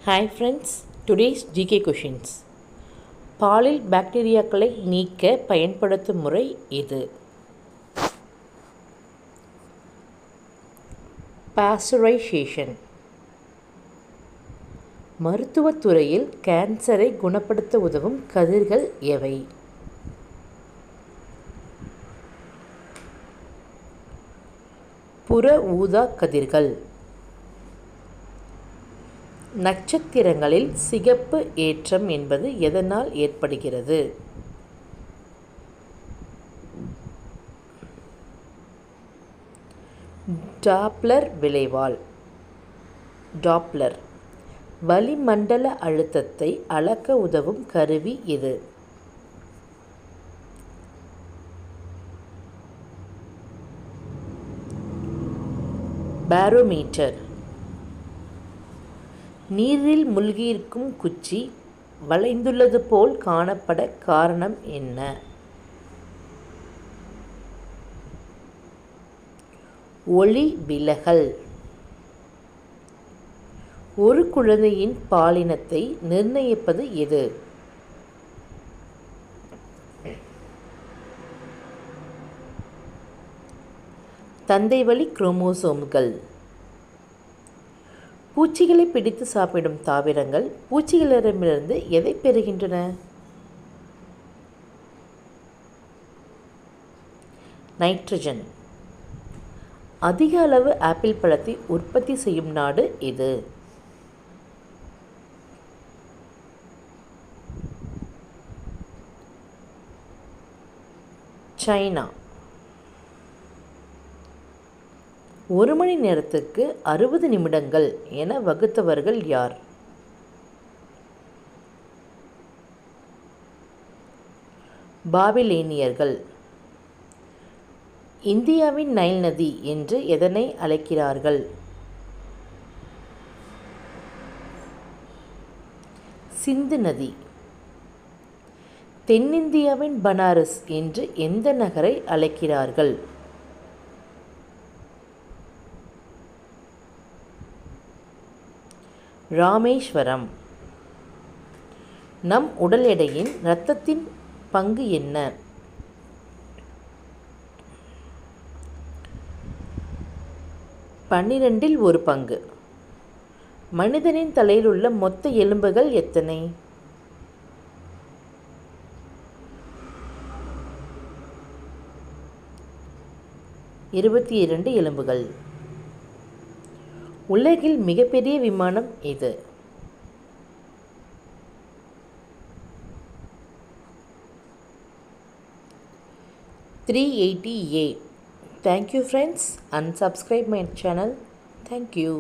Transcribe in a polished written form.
Hi friends, today's GK questions. பாலில் பாக்டீரியாக்களை நீக்க பயன்படுத்தும் முறை இது. பாஸ்டரைசேஷன். மருத்துவத் துறையில் கேன்சரை குணப்படுத்த உதவும் கதிர்கள் எவை? புற ஊதா கதிர்கள். நட்சத்திரங்களில் சிகப்பு ஏற்றம் என்பது எதனால் ஏற்படுகிறது? டாப்ளர் விளைவால். டாப்ளர் வளிமண்டல அழுத்தத்தை அளக்க உதவும் கருவி எது? பாரோமீட்டர். நீரில் மூழ்கியிருக்கும் குச்சி வளைந்துள்ளது போல் காணப்பட காரணம் என்ன? ஒளி விலகல். ஒரு குழந்தையின் பாலினத்தை நிர்ணயிப்பது எது? தந்தைவழி குரோமோசோம்கள். பூச்சிகளை பிடித்து சாப்பிடும் தாவரங்கள் பூச்சிகளிடமிருந்து எதை பெறுகின்றன? நைட்ரஜன். அதிக அளவு ஆப்பிள் பழத்தை உற்பத்தி செய்யும் நாடு எது? சைனா. ஒரு மணி நேரத்துக்கு 60 நிமிடங்கள் என வகுத்தவர்கள் யார்? பாபிலேனியர்கள். இந்தியாவின் நைல் நதி என்று எதனை அழைக்கிறார்கள்? சிந்து நதி. தென்னிந்தியாவின் பனாரஸ் என்று எந்த நகரை அழைக்கிறார்கள்? ராமேஸ்வரம். நம் உடல் எடையின் இரத்தத்தின் பங்கு என்ன? 12 ஒரு பங்கு. மனிதனின் தலையில் உள்ள மொத்த எலும்புகள் எத்தனை? 22 எலும்புகள். உலகில் மிகப்பெரிய விமானம் எது? A380. Thank you friends, and subscribe my channel. Thank you.